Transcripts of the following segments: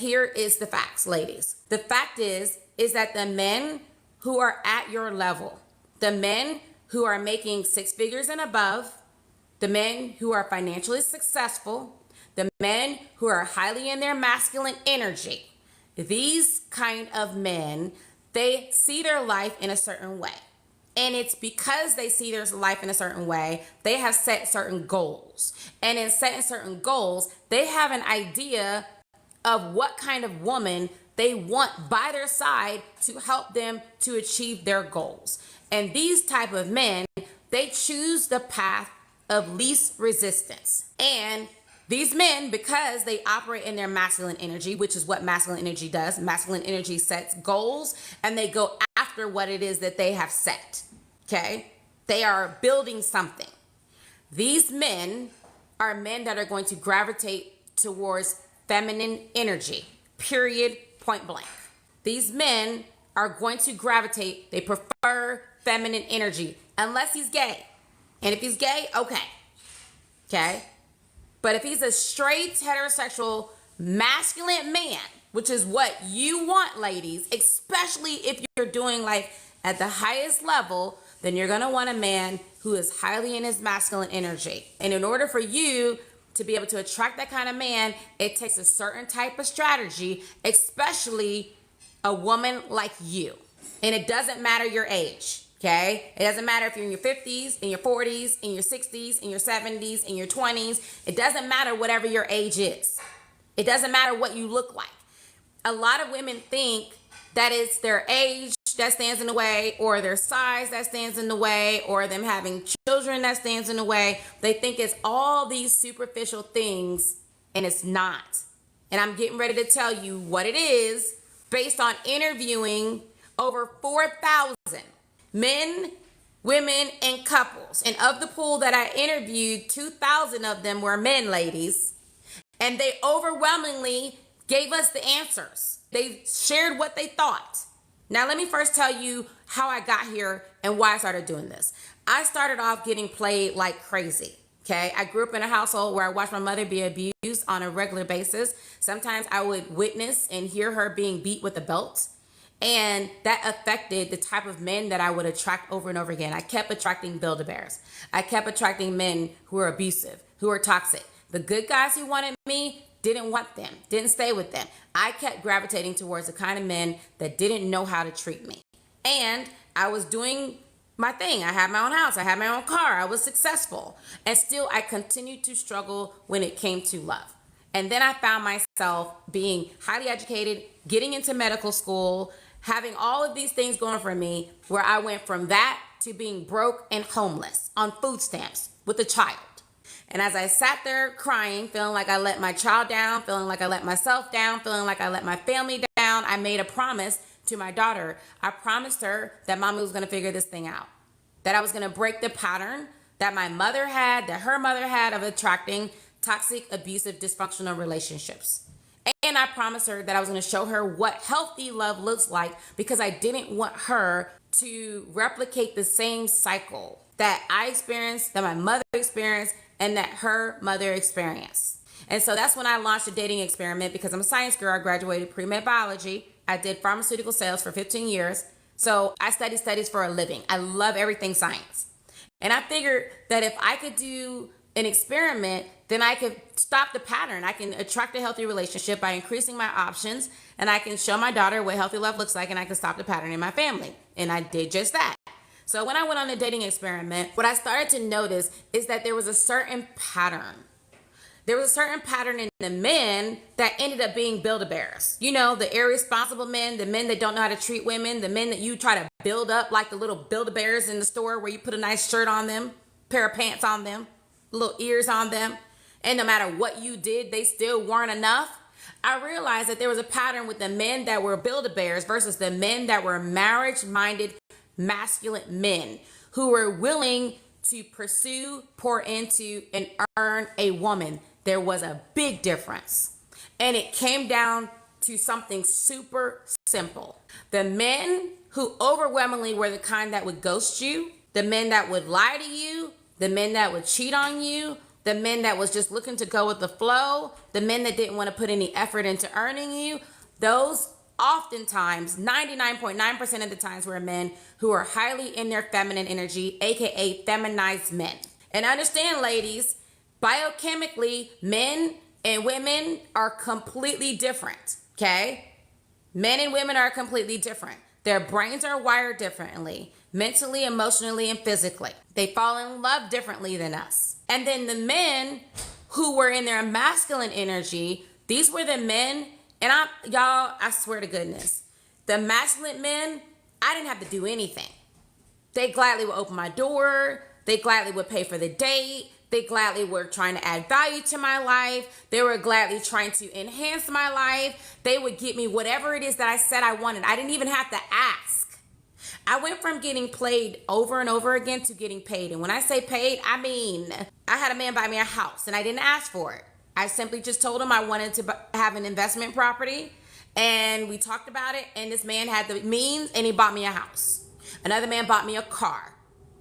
here is the facts, ladies. The fact is that the men who are at your level, the men who are making six figures and above, the men who are financially successful, the men who are highly in their masculine energy, these kind of men, they see their life in a certain way. And it's because they see their life in a certain way, they have set certain goals. And in setting certain goals, they have an idea of what kind of woman they want by their side to help them to achieve their goals. And these type of men, they choose the path of least resistance. And these men, because they operate in their masculine energy, which is what masculine energy does, masculine energy sets goals and they go after what it is that they have set, okay? They are building something. These men are men that are going to gravitate towards feminine energy, period, point blank. These men are going to gravitate, they prefer feminine energy, unless he's gay. And if he's gay, okay? But if he's a straight heterosexual masculine man, which is what you want, ladies, especially if you're doing life at the highest level, then you're gonna want a man who is highly in his masculine energy. And in order for you to be able to attract that kind of man, it takes a certain type of strategy, especially a woman like you. And it doesn't matter your age. Okay? It doesn't matter if you're in your 50s, in your 40s, in your 60s, in your 70s, in your 20s. It doesn't matter whatever your age is. It doesn't matter what you look like. A lot of women think that it's their age that stands in the way, or their size that stands in the way, or them having children that stands in the way. They think it's all these superficial things, and it's not. And I'm getting ready to tell you what it is based on interviewing over 4,000 men, women, and couples. And of the pool that I interviewed, 2,000 of them were men, ladies. And they overwhelmingly gave us the answers. They shared what they thought. Now, let me first tell you how I got here and why I started doing this. I started off getting played like crazy. Okay, I grew up in a household where I watched my mother be abused on a regular basis. Sometimes I would witness and hear her being beat with a belt. And that affected the type of men that I would attract over and over again. I kept attracting Build-A-Bears. I kept attracting men who were abusive, who were toxic. The good guys who wanted me didn't want them, didn't stay with them. I kept gravitating towards the kind of men that didn't know how to treat me. And I was doing my thing. I had my own house. I had my own car. I was successful. And still, I continued to struggle when it came to love. And then I found myself being highly educated, getting into medical school, having all of these things going for me, where I went from that to being broke and homeless on food stamps with a child. And as I sat there crying, feeling like I let my child down, feeling like I let myself down, feeling like I let my family down, I made a promise to my daughter. I promised her that mommy was going to figure this thing out, that I was going to break the pattern that my mother had, that her mother had, of attracting toxic, abusive, dysfunctional relationships. And I promised her that I was going to show her what healthy love looks like, because I didn't want her to replicate the same cycle that I experienced, that my mother experienced, and that her mother experienced. And so that's when I launched a dating experiment, because I'm a science girl. I graduated pre-med biology. I did pharmaceutical sales for 15 years. So I study studies for a living. I love everything science. And I figured that if I could do an experiment, then I could stop the pattern. I can attract a healthy relationship by increasing my options, and I can show my daughter what healthy love looks like, and I can stop the pattern in my family. And I did just that. So when I went on the dating experiment, what I started to notice is that there was a certain pattern. There was a certain pattern in the men that ended up being Build-A-Bears. You know, the irresponsible men, the men that don't know how to treat women, the men that you try to build up like the little Build-A-Bears in the store, where you put a nice shirt on them, pair of pants on them, little ears on them, and no matter what you did, they still weren't enough. I realized that there was a pattern with the men that were Build-A-Bears versus the men that were marriage-minded, masculine men who were willing to pursue, pour into, and earn a woman. There was a big difference. And it came down to something super simple. The men who overwhelmingly were the kind that would ghost you, the men that would lie to you, the men that would cheat on you, the men that was just looking to go with the flow, the men that didn't want to put any effort into earning you, those oftentimes, 99.9% of the times, were men who are highly in their feminine energy, aka feminized men. And understand, ladies, biochemically, men and women are completely different, okay? Men and women are completely different. Their brains are wired differently, mentally, emotionally, and physically. They fall in love differently than us. And then the men who were in their masculine energy, these were the men, and I swear to goodness, the masculine men, I didn't have to do anything. They gladly would open my door. They gladly would pay for the date. They gladly were trying to add value to my life. They were gladly trying to enhance my life. They would get me whatever it is that I said I wanted. I didn't even have to ask. I went from getting played over and over again to getting paid. And when I say paid, I mean, I had a man buy me a house and I didn't ask for it. I simply just told him I wanted to have an investment property, and we talked about it, and this man had the means and he bought me a house. Another man bought me a car.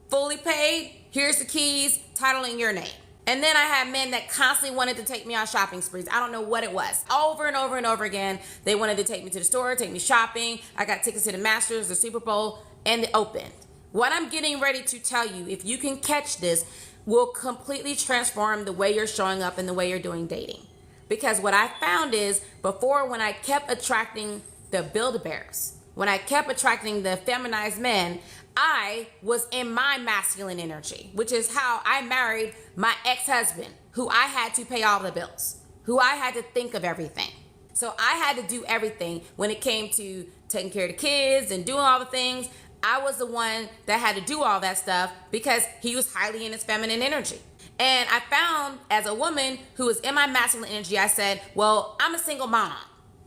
Fully paid, here's the keys, title in your name. And then I had men that constantly wanted to take me on shopping sprees. I don't know what it was. Over and over and over again, they wanted to take me to the store, take me shopping. I got tickets to the Masters, the Super Bowl, and the Open. What I'm getting ready to tell you, if you can catch this, will completely transform the way you're showing up and the way you're doing dating. Because what I found is, before, when I kept attracting the Build-A-Bears, when I kept attracting the feminized men, I was in my masculine energy, which is how I married my ex-husband, who I had to pay all the bills, who I had to think of everything. So I had to do everything when it came to taking care of the kids and doing all the things. I was the one that had to do all that stuff because he was highly in his feminine energy. And I found, as a woman who was in my masculine energy, I said, well, I'm a single mom,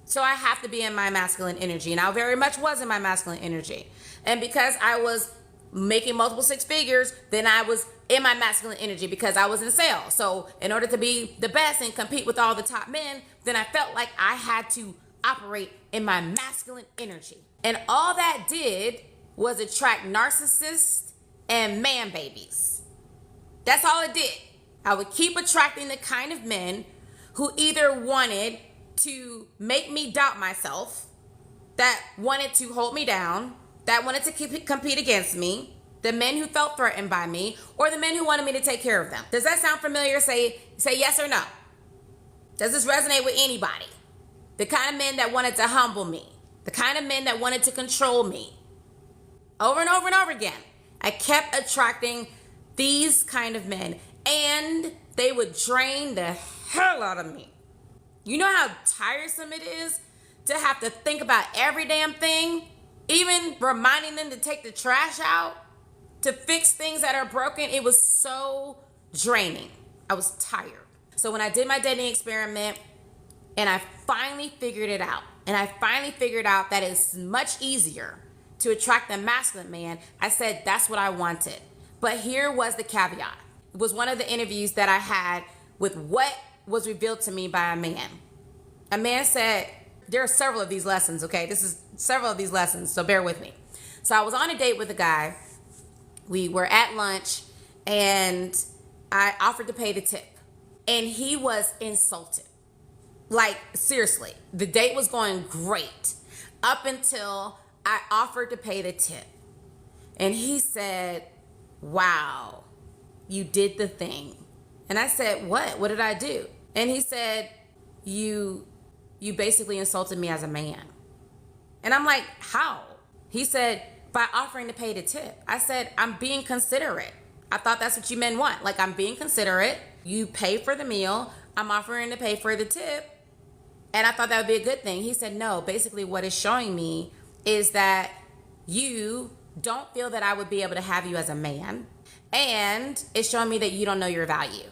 so I have to be in my masculine energy. And I very much was in my masculine energy. And because I was making multiple six figures, then I was in my masculine energy because I was in sales. So in order to be the best and compete with all the top men, then I felt like I had to operate in my masculine energy. And all that did was attract narcissists and man babies. That's all it did. I would keep attracting the kind of men who either wanted to make me doubt myself, that wanted to hold me down, that wanted to compete against me, the men who felt threatened by me, or the men who wanted me to take care of them. Does that sound familiar? Say yes or no. Does this resonate with anybody? The kind of men that wanted to humble me, the kind of men that wanted to control me. Over and over and over again, I kept attracting these kind of men, and they would drain the hell out of me. You know how tiresome it is to have to think about every damn thing, even reminding them to take the trash out, to fix things that are broken. It was so draining. I was tired. So when I did my dating experiment and I finally figured it out, that it's much easier to attract the masculine man, I said that's what I wanted. But here was the caveat. It was one of the interviews that I had with what was revealed to me by a man. A man said, there are several of these lessons, okay? This is several of these lessons, so bear with me. So I was on a date with a guy. We were at lunch, and I offered to pay the tip. And he was insulted. Like, seriously, the date was going great up until I offered to pay the tip. And he said, wow, you did the thing. And I said, what? What did I do? And he said, you basically insulted me as a man. And I'm like, how? He said, by offering to pay the tip. I said, I'm being considerate. I thought that's what you men want. Like, I'm being considerate. You pay for the meal. I'm offering to pay for the tip. And I thought that would be a good thing. He said, no, basically what it's showing me is that you don't feel that I would be able to have you as a man. And it's showing me that you don't know your value.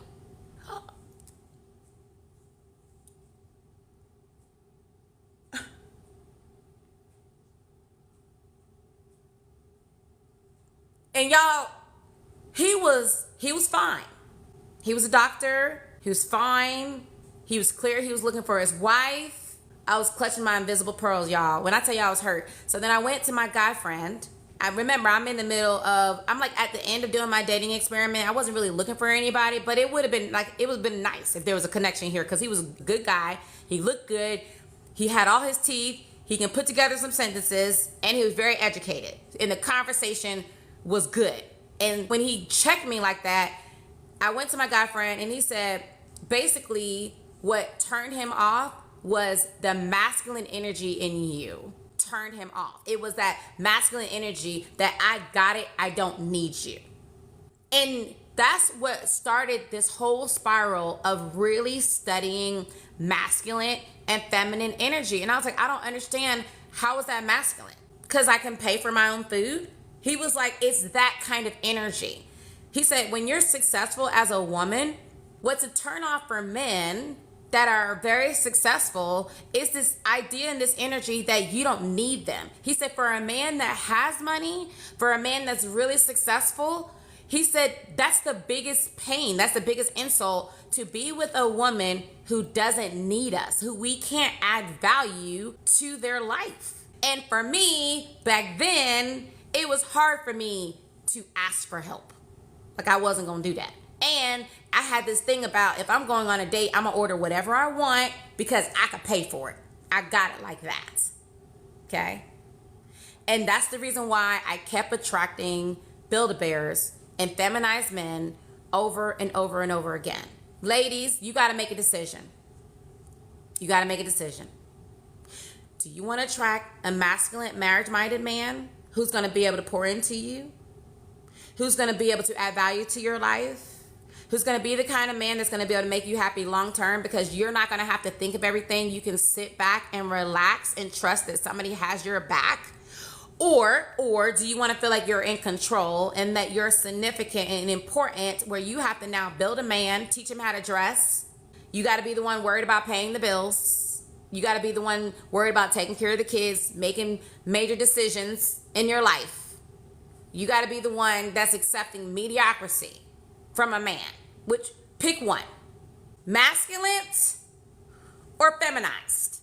And y'all, he was fine. He was a doctor. He was fine. He was clear. He was looking for his wife. I was clutching my invisible pearls, y'all. When I tell y'all I was hurt. So then I went to my guy friend I remember I'm in the middle of, I'm like at the end of doing my dating experiment. I wasn't really looking for anybody, but it would have been like, it would have been nice if there was a connection here, because he was a good guy. He looked good. He had all his teeth. He can put together some sentences, and he was very educated. And the conversation was good. And when he checked me like that, I went to my guy friend and he said, basically what turned him off was the masculine energy in you. Turned him off. It was that masculine energy that I got it, I don't need you. And that's what started this whole spiral of really studying masculine and feminine energy. And I was like, I don't understand, how is that masculine? Because I can pay for my own food. He was like, it's that kind of energy. He said, when you're successful as a woman, what's a turn off for men that are very successful is this idea and this energy that you don't need them. He said, for a man that has money, for a man that's really successful, he said, that's the biggest pain. That's the biggest insult, to be with a woman who doesn't need us, who we can't add value to their life. And for me, back then, it was hard for me to ask for help. Like, I wasn't gonna do that. And I had this thing about, if I'm going on a date, I'm gonna order whatever I want because I could pay for it. I got it like that. Okay? And that's the reason why I kept attracting Build-A-Bears and feminized men over and over and over again. Ladies, you gotta make a decision. You gotta make a decision. Do you wanna attract a masculine, marriage-minded man who's gonna be able to pour into you? Who's gonna be able to add value to your life? Who's gonna be the kind of man that's gonna be able to make you happy long term, because you're not gonna have to think of everything. You can sit back and relax and trust that somebody has your back. Or do you wanna feel like you're in control and that you're significant and important, where you have to now build a man, teach him how to dress? You gotta be the one worried about paying the bills. You gotta be the one worried about taking care of the kids, making major decisions in your life. You got to be the one that's accepting mediocrity from a man. Which, pick one. Masculine or feminized?